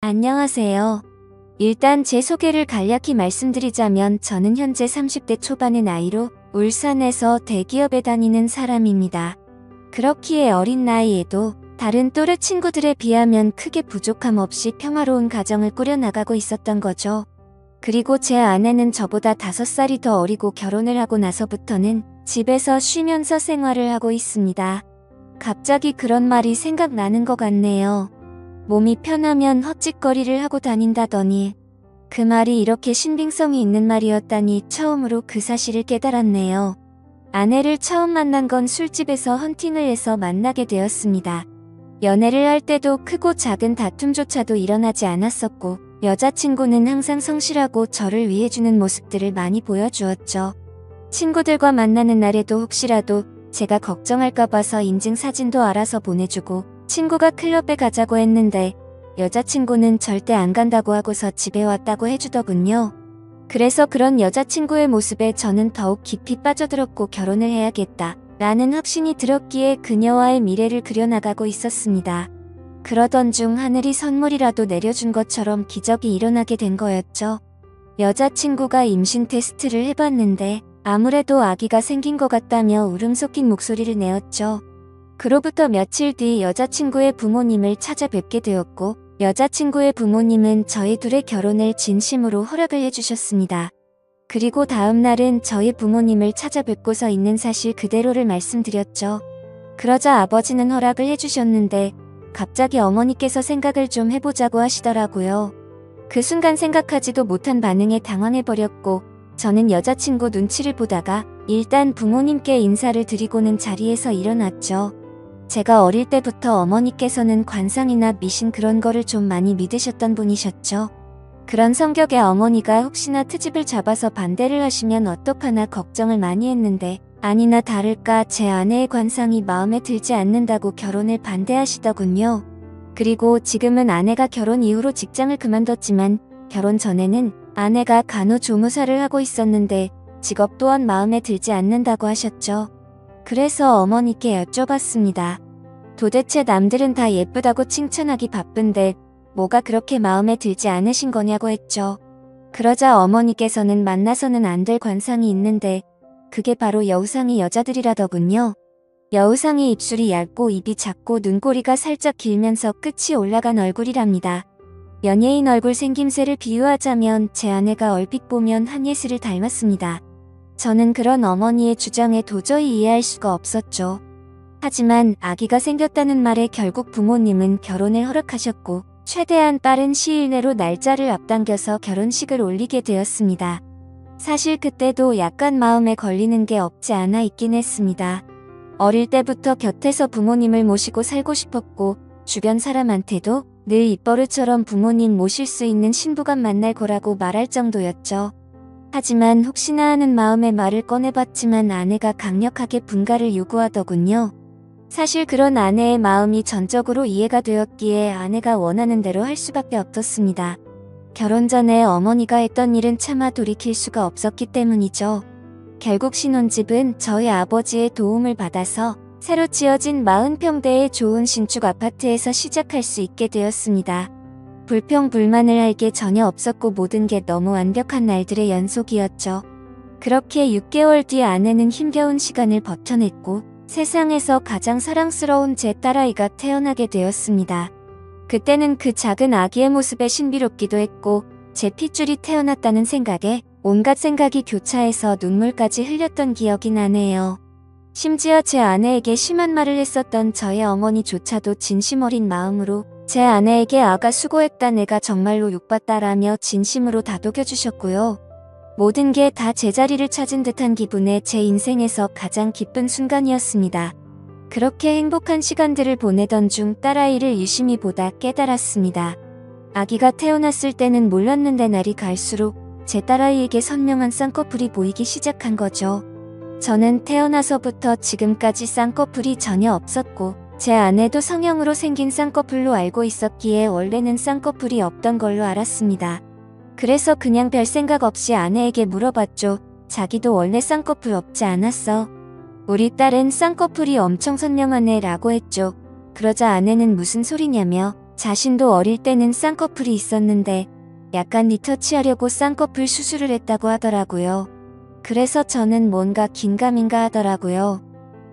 안녕하세요. 일단 제 소개를 간략히 말씀드리자면 저는 현재 30대 초반의 나이로 울산에서 대기업에 다니는 사람입니다. 그렇기에 어린 나이에도 다른 또래 친구들에 비하면 크게 부족함 없이 평화로운 가정을 꾸려나가고 있었던 거죠. 그리고 제 아내는 저보다 5살이 더 어리고 결혼을 하고 나서부터는 집에서 쉬면서 생활을 하고 있습니다. 갑자기 그런 말이 생각나는 것 같네요. 몸이 편하면 헛짓거리를 하고 다닌다더니 그 말이 이렇게 신빙성이 있는 말이었다니 처음으로 그 사실을 깨달았네요. 아내를 처음 만난 건 술집에서 헌팅을 해서 만나게 되었습니다. 연애를 할 때도 크고 작은 다툼조차도 일어나지 않았었고 여자친구는 항상 성실하고 저를 위해주는 모습들을 많이 보여주었죠. 친구들과 만나는 날에도 혹시라도 제가 걱정할까 봐서 인증사진도 알아서 보내주고 친구가 클럽에 가자고 했는데 여자친구는 절대 안 간다고 하고서 집에 왔다고 해주더군요. 그래서 그런 여자친구의 모습에 저는 더욱 깊이 빠져들었고 결혼을 해야겠다 라는 확신이 들었기에 그녀와의 미래를 그려나가고 있었습니다. 그러던 중 하늘이 선물이라도 내려준 것처럼 기적이 일어나게 된 거였죠. 여자친구가 임신 테스트를 해봤는데 아무래도 아기가 생긴 것 같다며 울음 섞인 목소리를 내었죠. 그로부터 며칠 뒤 여자친구의 부모님을 찾아뵙게 되었고 여자친구의 부모님은 저희 둘의 결혼을 진심으로 허락을 해주셨습니다. 그리고 다음 날은 저희 부모님을 찾아뵙고서 있는 사실 그대로를 말씀드렸죠. 그러자 아버지는 허락을 해주셨는데 갑자기 어머니께서 생각을 좀 해보자고 하시더라고요. 그 순간 생각하지도 못한 반응에 당황해버렸고 저는 여자친구 눈치를 보다가 일단 부모님께 인사를 드리고는 자리에서 일어났죠. 제가 어릴 때부터 어머니께서는 관상이나 미신 그런 거를 좀 많이 믿으셨던 분이셨죠. 그런 성격의 어머니가 혹시나 트집을 잡아서 반대를 하시면 어떡하나 걱정을 많이 했는데 아니나 다를까 제 아내의 관상이 마음에 들지 않는다고 결혼을 반대하시더군요. 그리고 지금은 아내가 결혼 이후로 직장을 그만뒀지만 결혼 전에는 아내가 간호조무사를 하고 있었는데 직업 또한 마음에 들지 않는다고 하셨죠. 그래서 어머니께 여쭤봤습니다. 도대체 남들은 다 예쁘다고 칭찬하기 바쁜데 뭐가 그렇게 마음에 들지 않으신 거냐고 했죠. 그러자 어머니께서는 만나서는 안 될 관상이 있는데 그게 바로 여우상이 여자들이라더군요. 여우상이 입술이 얇고 입이 작고 눈꼬리가 살짝 길면서 끝이 올라간 얼굴이랍니다. 연예인 얼굴 생김새를 비유하자면 제 아내가 얼핏 보면 한예슬을 닮았습니다. 저는 그런 어머니의 주장에 도저히 이해할 수가 없었죠. 하지만 아기가 생겼다는 말에 결국 부모님은 결혼을 허락하셨고 최대한 빠른 시일 내로 날짜를 앞당겨서 결혼식을 올리게 되었습니다. 사실 그때도 약간 마음에 걸리는 게 없지 않아 있긴 했습니다. 어릴 때부터 곁에서 부모님을 모시고 살고 싶었고 주변 사람한테도 늘 입버릇처럼 부모님 모실 수 있는 신부가 만날 거라고 말할 정도였죠. 하지만 혹시나 하는 마음에 말을 꺼내봤지만 아내가 강력하게 분가를 요구하더군요. 사실 그런 아내의 마음이 전적으로 이해가 되었기에 아내가 원하는 대로 할 수밖에 없었습니다. 결혼 전에 어머니가 했던 일은 차마 돌이킬 수가 없었기 때문이죠. 결국 신혼집은 저희 아버지의 도움을 받아서 새로 지어진 40평대의 좋은 신축 아파트에서 시작할 수 있게 되었습니다. 불평불만을 할 게 전혀 없었고 모든 게 너무 완벽한 날들의 연속이었죠. 그렇게 6개월 뒤 아내는 힘겨운 시간을 버텨냈고 세상에서 가장 사랑스러운 제 딸아이가 태어나게 되었습니다. 그때는 그 작은 아기의 모습에 신비롭기도 했고 제 핏줄이 태어났다는 생각에 온갖 생각이 교차해서 눈물까지 흘렸던 기억이 나네요. 심지어 제 아내에게 심한 말을 했었던 저의 어머니조차도 진심 어린 마음으로 제 아내에게 아가 수고했다 내가 정말로 욕봤다라며 진심으로 다독여주셨고요. 모든 게 다 제자리를 찾은 듯한 기분에 제 인생에서 가장 기쁜 순간이었습니다. 그렇게 행복한 시간들을 보내던 중 딸아이를 유심히 보다 깨달았습니다. 아기가 태어났을 때는 몰랐는데 날이 갈수록 제 딸아이에게 선명한 쌍꺼풀이 보이기 시작한 거죠. 저는 태어나서부터 지금까지 쌍꺼풀이 전혀 없었고 제 아내도 성형으로 생긴 쌍꺼풀로 알고 있었기에 원래는 쌍꺼풀이 없던 걸로 알았습니다. 그래서 그냥 별 생각 없이 아내에게 물어봤죠. 자기도 원래 쌍꺼풀 없지 않았어? 우리 딸은 쌍꺼풀이 엄청 선명하네 라고 했죠. 그러자 아내는 무슨 소리냐며 자신도 어릴 때는 쌍꺼풀이 있었는데 약간 리터치하려고 쌍꺼풀 수술을 했다고 하더라고요. 그래서 저는 뭔가 긴가민가 하더라고요.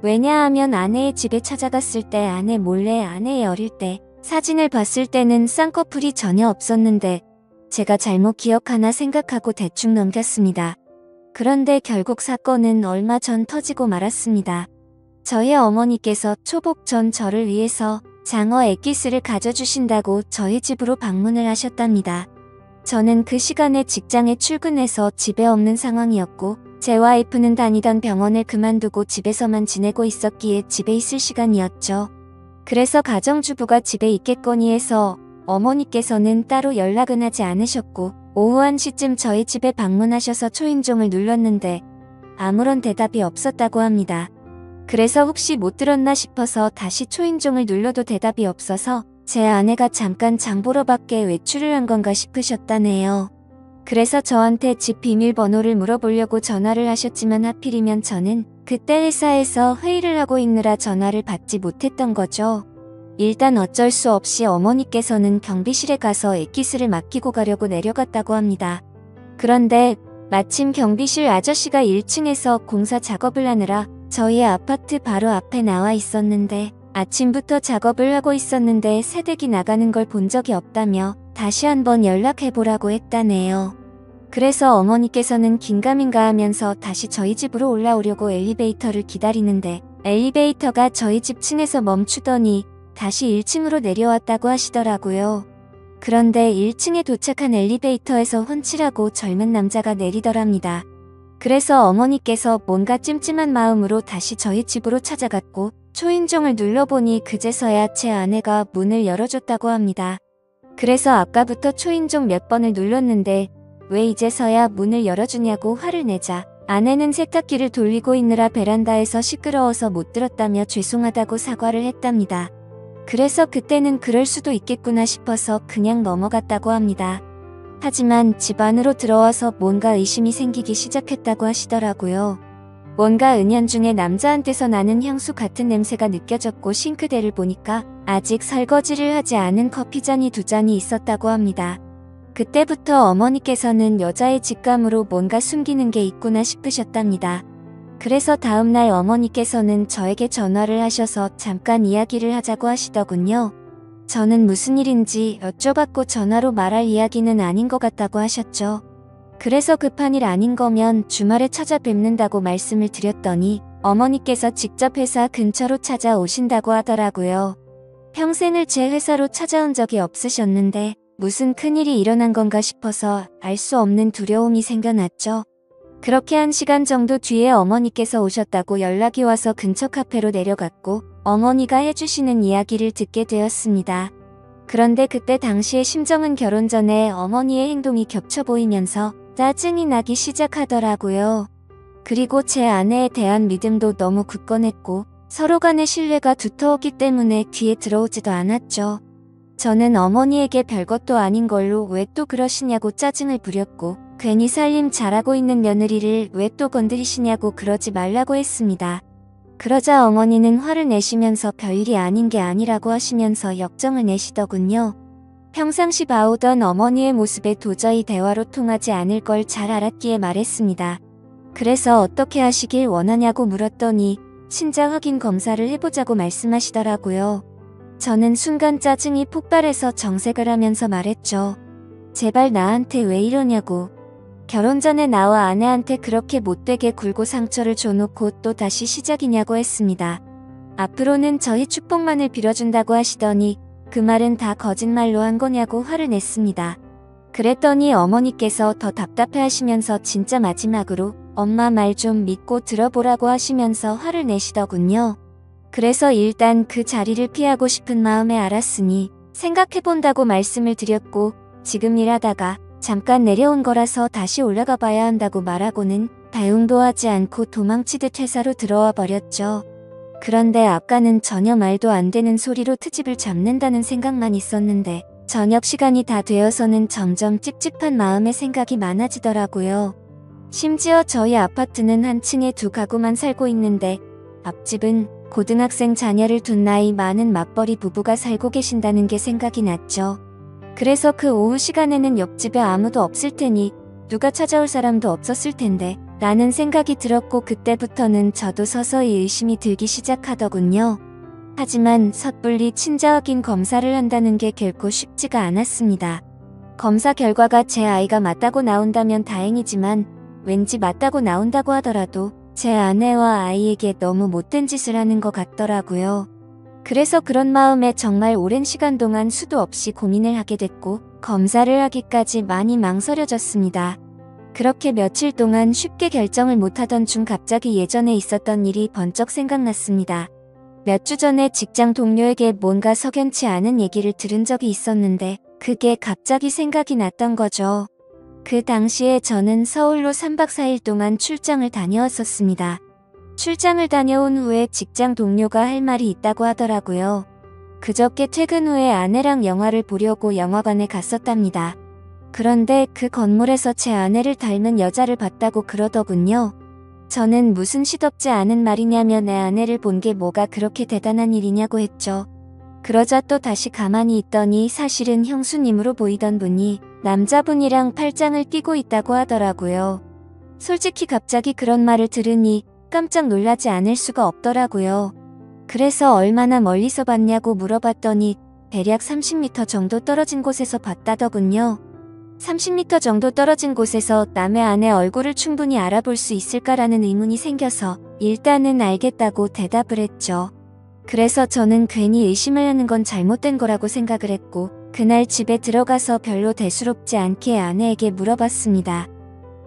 왜냐하면 아내의 집에 찾아갔을 때 아내 몰래 아내의 어릴 때 사진을 봤을 때는 쌍꺼풀이 전혀 없었는데 제가 잘못 기억하나 생각하고 대충 넘겼습니다. 그런데 결국 사건은 얼마 전 터지고 말았습니다. 저희 어머니께서 초복 전 저를 위해서 장어 엑기스를 가져주신다고 저희 집으로 방문을 하셨답니다. 저는 그 시간에 직장에 출근해서 집에 없는 상황이었고 제 와이프는 다니던 병원을 그만두고 집에서만 지내고 있었기에 집에 있을 시간이었죠. 그래서 가정주부가 집에 있겠거니 해서 어머니께서는 따로 연락은 하지 않으셨고 오후 1시쯤 저희 집에 방문하셔서 초인종을 눌렀는데 아무런 대답이 없었다고 합니다. 그래서 혹시 못 들었나 싶어서 다시 초인종을 눌러도 대답이 없어서 제 아내가 잠깐 장 보러 밖에 외출을 한 건가 싶으셨다네요. 그래서 저한테 집 비밀번호를 물어보려고 전화를 하셨지만 하필이면 저는 그때 회사에서 회의를 하고 있느라 전화를 받지 못했던 거죠. 일단 어쩔 수 없이 어머니께서는 경비실에 가서 엑기스를 맡기고 가려고 내려갔다고 합니다. 그런데 마침 경비실 아저씨가 1층에서 공사 작업을 하느라 저희 아파트 바로 앞에 나와 있었는데 아침부터 작업을 하고 있었는데 새댁이 나가는 걸 본 적이 없다며 다시 한번 연락해보라고 했다네요. 그래서 어머니께서는 긴가민가 하면서 다시 저희 집으로 올라오려고 엘리베이터를 기다리는데 엘리베이터가 저희 집 층에서 멈추더니 다시 1층으로 내려왔다고 하시더라고요. 그런데 1층에 도착한 엘리베이터에서 훤칠하고 젊은 남자가 내리더랍니다. 그래서 어머니께서 뭔가 찜찜한 마음으로 다시 저희 집으로 찾아갔고 초인종을 눌러보니 그제서야 제 아내가 문을 열어줬다고 합니다. 그래서 아까부터 초인종 몇 번을 눌렀는데 왜 이제서야 문을 열어주냐고 화를 내자 아내는 세탁기를 돌리고 있느라 베란다에서 시끄러워서 못 들었다며 죄송하다고 사과를 했답니다. 그래서 그때는 그럴 수도 있겠구나 싶어서 그냥 넘어갔다고 합니다. 하지만 집 안으로 들어와서 뭔가 의심이 생기기 시작했다고 하시더라고요. 뭔가 은연중에 남자한테서 나는 향수 같은 냄새가 느껴졌고 싱크대를 보니까 아직 설거지를 하지 않은 커피잔이 2잔이 있었다고 합니다. 그때부터 어머니께서는 여자의 직감으로 뭔가 숨기는 게 있구나 싶으셨답니다. 그래서 다음날 어머니께서는 저에게 전화를 하셔서 잠깐 이야기를 하자고 하시더군요. 저는 무슨 일인지 여쭤봤고 전화로 말할 이야기는 아닌 것 같다고 하셨죠. 그래서 급한 일 아닌 거면 주말에 찾아뵙는다고 말씀을 드렸더니 어머니께서 직접 회사 근처로 찾아오신다고 하더라고요. 평생을 제 회사로 찾아온 적이 없으셨는데 무슨 큰일이 일어난 건가 싶어서 알 수 없는 두려움이 생겨났죠. 그렇게 1시간 정도 뒤에 어머니께서 오셨다고 연락이 와서 근처 카페로 내려갔고 어머니가 해주시는 이야기를 듣게 되었습니다. 그런데 그때 당시의 심정은 결혼 전에 어머니의 행동이 겹쳐 보이면서 짜증이 나기 시작하더라고요. 그리고 제 아내에 대한 믿음도 너무 굳건했고 서로 간의 신뢰가 두터웠기 때문에 귀에 들어오지도 않았죠. 저는 어머니에게 별것도 아닌 걸로 왜 또 그러시냐고 짜증을 부렸고 괜히 살림 잘하고 있는 며느리를 왜 또 건드리시냐고 그러지 말라고 했습니다. 그러자 어머니는 화를 내시면서 별일이 아닌 게 아니라고 하시면서 역정을 내시더군요. 평상시 봐오던 어머니의 모습에 도저히 대화로 통하지 않을 걸 잘 알았기에 말했습니다. 그래서 어떻게 하시길 원하냐고 물었더니 신장 확인 검사를 해보자고 말씀하시더라고요. 저는 순간 짜증이 폭발해서 정색을 하면서 말했죠. 제발 나한테 왜 이러냐고. 결혼 전에 나와 아내한테 그렇게 못되게 굴고 상처를 줘놓고 또 다시 시작이냐고 했습니다. 앞으로는 저희 축복만을 빌어준다고 하시더니 그 말은 다 거짓말로 한 거냐고 화를 냈습니다. 그랬더니 어머니께서 더 답답해하시면서 진짜 마지막으로 엄마 말 좀 믿고 들어보라고 하시면서 화를 내시더군요. 그래서 일단 그 자리를 피하고 싶은 마음에 알았으니 생각해본다고 말씀을 드렸고 지금 일하다가 잠깐 내려온 거라서 다시 올라가 봐야 한다고 말하고는 배웅도 하지 않고 도망치듯 회사로 들어와 버렸죠. 그런데 아까는 전혀 말도 안 되는 소리로 트집을 잡는다는 생각만 있었는데 저녁 시간이 다 되어서는 점점 찝찝한 마음의 생각이 많아지더라고요. 심지어 저희 아파트는 한 층에 2가구만 살고 있는데 앞집은 고등학생 자녀를 둔 나이 많은 맞벌이 부부가 살고 계신다는 게 생각이 났죠. 그래서 그 오후 시간에는 옆집에 아무도 없을 테니 누가 찾아올 사람도 없었을 텐데 라는 생각이 들었고, 그때부터는 저도 서서히 의심이 들기 시작하더군요. 하지만 섣불리 친자 확인 검사를 한다는 게 결코 쉽지가 않았습니다. 검사 결과가 제 아이가 맞다고 나온다면 다행이지만 왠지 맞다고 나온다고 하더라도 제 아내와 아이에게 너무 못된 짓을 하는 것 같더라고요. 그래서 그런 마음에 정말 오랜 시간 동안 수도 없이 고민을 하게 됐고, 검사를 하기까지 많이 망설여졌습니다. 그렇게 며칠 동안 쉽게 결정을 못하던 중 갑자기 예전에 있었던 일이 번쩍 생각났습니다. 몇 주 전에 직장 동료에게 뭔가 석연치 않은 얘기를 들은 적이 있었는데 그게 갑자기 생각이 났던 거죠. 그 당시에 저는 서울로 3박 4일 동안 출장을 다녀왔었습니다. 출장을 다녀온 후에 직장 동료가 할 말이 있다고 하더라고요. 그저께 퇴근 후에 아내랑 영화를 보려고 영화관에 갔었답니다. 그런데 그 건물에서 제 아내를 닮은 여자를 봤다고 그러더군요. 저는 무슨 시덥지 않은 말이냐며 내 아내를 본 게 뭐가 그렇게 대단한 일이냐고 했죠. 그러자 또 다시 가만히 있더니 사실은 형수님으로 보이던 분이 남자분이랑 팔짱을 끼고 있다고 하더라고요. 솔직히 갑자기 그런 말을 들으니 깜짝 놀라지 않을 수가 없더라고요. 그래서 얼마나 멀리서 봤냐고 물어봤더니 대략 30m 정도 떨어진 곳에서 봤다더군요. 30m 정도 떨어진 곳에서 남의 아내 얼굴을 충분히 알아볼 수 있을까라는 의문이 생겨서 일단은 알겠다고 대답을 했죠. 그래서 저는 괜히 의심을 하는 건 잘못된 거라고 생각을 했고, 그날 집에 들어가서 별로 대수롭지 않게 아내에게 물어봤습니다.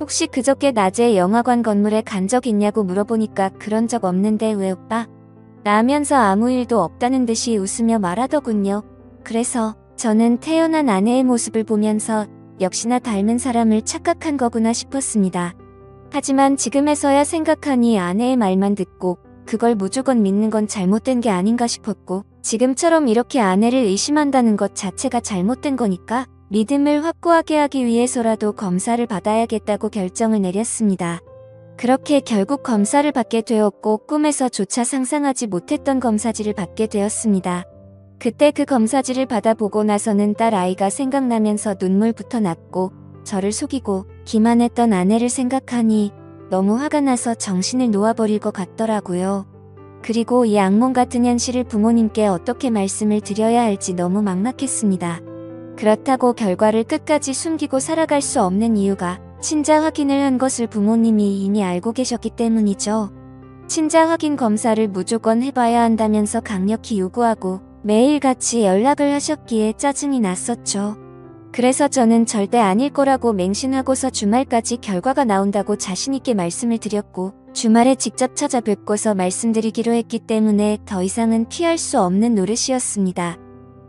혹시 그저께 낮에 영화관 건물에 간 적 있냐고 물어보니까 그런 적 없는데 왜 오빠? 라면서 아무 일도 없다는 듯이 웃으며 말하더군요. 그래서 저는 태어난 아내의 모습을 보면서 역시나 닮은 사람을 착각한 거구나 싶었습니다. 하지만 지금에서야 생각하니 아내의 말만 듣고 그걸 무조건 믿는 건 잘못된 게 아닌가 싶었고, 지금처럼 이렇게 아내를 의심한다는 것 자체가 잘못된 거니까 믿음을 확고하게 하기 위해서라도 검사를 받아야겠다고 결정을 내렸습니다. 그렇게 결국 검사를 받게 되었고, 꿈에서조차 상상하지 못했던 검사지를 받게 되었습니다. 그때 그 검사지를 받아보고 나서는 딸 아이가 생각나면서 눈물부터 났고, 저를 속이고 기만했던 아내를 생각하니 너무 화가 나서 정신을 놓아버릴 것 같더라고요. 그리고 이 악몽 같은 현실을 부모님께 어떻게 말씀을 드려야 할지 너무 막막했습니다. 그렇다고 결과를 끝까지 숨기고 살아갈 수 없는 이유가 친자 확인을 한 것을 부모님이 이미 알고 계셨기 때문이죠. 친자 확인 검사를 무조건 해봐야 한다면서 강력히 요구하고 매일같이 연락을 하셨기에 짜증이 났었죠. 그래서 저는 절대 아닐 거라고 맹신하고서 주말까지 결과가 나온다고 자신있게 말씀을 드렸고, 주말에 직접 찾아뵙고서 말씀드리기로 했기 때문에 더 이상은 피할 수 없는 노릇이었습니다.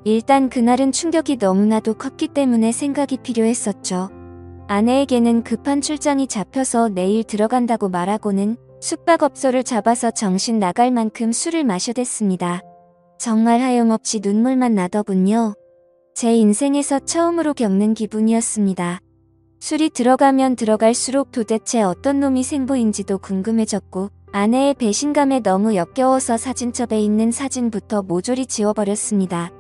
일단 그날은 충격이 너무나도 컸기 때문에 생각이 필요했었죠. 아내에게는 급한 출장이 잡혀서 내일 들어간다고 말하고는 숙박업소를 잡아서 정신 나갈 만큼 술을 마셔댔습니다. 정말 하염없이 눈물만 나더군요. 제 인생에서 처음으로 겪는 기분이었습니다. 술이 들어가면 들어갈수록 도대체 어떤 놈이 생보인지도 궁금해졌고, 아내의 배신감에 너무 역겨워서 사진첩에 있는 사진부터 모조리 지워버렸습니다.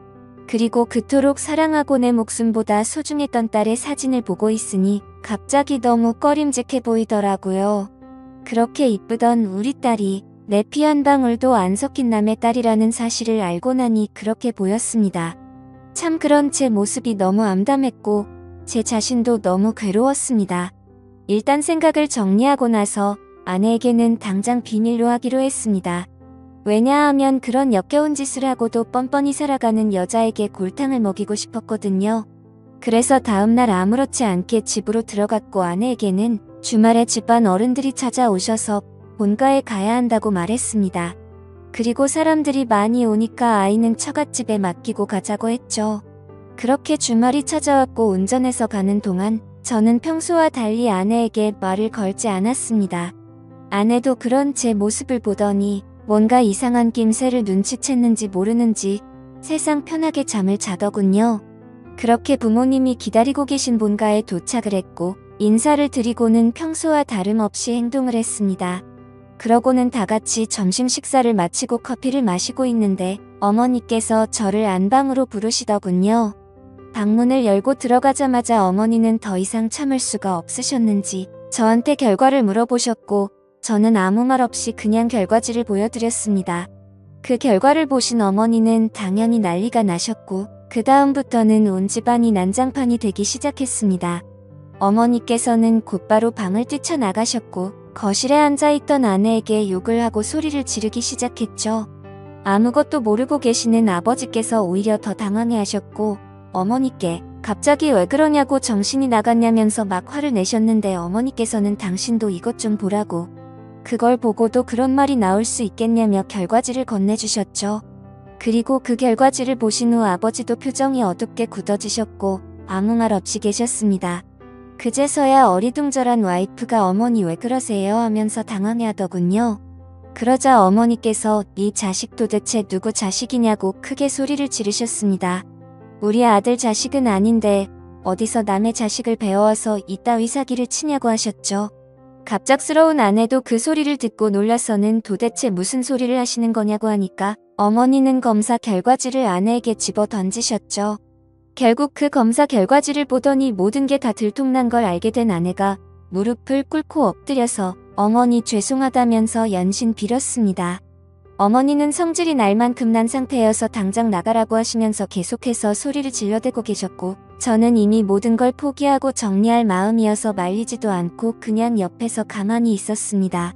그리고 그토록 사랑하고 내 목숨보다 소중했던 딸의 사진을 보고 있으니 갑자기 너무 꺼림직해 보이더라고요. 그렇게 이쁘던 우리 딸이 내 피 한 방울도 안 섞인 남의 딸이라는 사실을 알고 나니 그렇게 보였습니다. 참 그런 제 모습이 너무 암담했고 제 자신도 너무 괴로웠습니다. 일단 생각을 정리하고 나서 아내에게는 당장 비밀로 하기로 했습니다. 왜냐하면 그런 역겨운 짓을 하고도 뻔뻔히 살아가는 여자에게 골탕을 먹이고 싶었거든요. 그래서 다음날 아무렇지 않게 집으로 들어갔고, 아내에게는 주말에 집안 어른들이 찾아오셔서 본가에 가야 한다고 말했습니다. 그리고 사람들이 많이 오니까 아이는 처갓집에 맡기고 가자고 했죠. 그렇게 주말이 찾아왔고 운전해서 가는 동안 저는 평소와 달리 아내에게 말을 걸지 않았습니다. 아내도 그런 제 모습을 보더니 뭔가 이상한 낌새를 눈치챘는지 모르는지 세상 편하게 잠을 자더군요. 그렇게 부모님이 기다리고 계신 본가에 도착을 했고 인사를 드리고는 평소와 다름없이 행동을 했습니다. 그러고는 다 같이 점심 식사를 마치고 커피를 마시고 있는데 어머니께서 저를 안방으로 부르시더군요. 방문을 열고 들어가자마자 어머니는 더 이상 참을 수가 없으셨는지 저한테 결과를 물어보셨고 저는 아무 말 없이 그냥 결과지를 보여드렸습니다. 그 결과를 보신 어머니는 당연히 난리가 나셨고 그 다음부터는 온 집안이 난장판이 되기 시작했습니다. 어머니께서는 곧바로 방을 뛰쳐나가셨고 거실에 앉아있던 아내에게 욕을 하고 소리를 지르기 시작했죠. 아무것도 모르고 계시는 아버지께서 오히려 더 당황해하셨고 어머니께 갑자기 왜 그러냐고 정신이 나갔냐면서 막 화를 내셨는데 어머니께서는 당신도 이것 좀 보라고 그걸 보고도 그런 말이 나올 수 있겠냐며 결과지를 건네주셨죠. 그리고 그 결과지를 보신 후 아버지도 표정이 어둡게 굳어지셨고 아무 말 없이 계셨습니다. 그제서야 어리둥절한 와이프가 어머니 왜 그러세요 하면서 당황해하더군요. 그러자 어머니께서 이 자식 도대체 누구 자식이냐고 크게 소리를 지르셨습니다. 우리 아들 자식은 아닌데 어디서 남의 자식을 배워와서 이따위 사기를 치냐고 하셨죠. 갑작스러운 아내도 그 소리를 듣고 놀라서는 도대체 무슨 소리를 하시는 거냐고 하니까 어머니는 검사 결과지를 아내에게 집어 던지셨죠. 결국 그 검사 결과지를 보더니 모든 게 다 들통난 걸 알게 된 아내가 무릎을 꿇고 엎드려서 어머니 죄송하다면서 연신 빌었습니다. 어머니는 성질이 날 만큼 난 상태여서 당장 나가라고 하시면서 계속해서 소리를 질러대고 계셨고 저는 이미 모든 걸 포기하고 정리할 마음이어서 말리지도 않고 그냥 옆에서 가만히 있었습니다.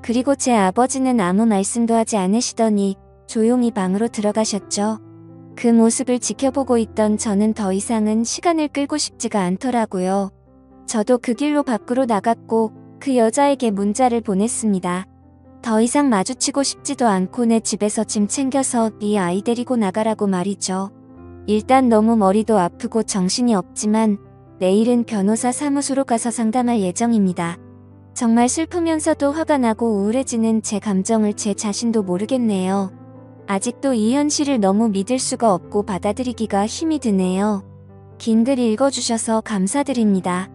그리고 제 아버지는 아무 말씀도 하지 않으시더니 조용히 방으로 들어가셨죠. 그 모습을 지켜보고 있던 저는 더 이상은 시간을 끌고 싶지가 않더라고요. 저도 그 길로 밖으로 나갔고 그 여자에게 문자를 보냈습니다. 더 이상 마주치고 싶지도 않고 내 집에서 짐 챙겨서 네 아이 데리고 나가라고 말이죠. 일단 너무 머리도 아프고 정신이 없지만 내일은 변호사 사무소로 가서 상담할 예정입니다. 정말 슬프면서도 화가 나고 우울해지는 제 감정을 제 자신도 모르겠네요. 아직도 이 현실을 너무 믿을 수가 없고 받아들이기가 힘이 드네요. 긴 글 읽어주셔서 감사드립니다.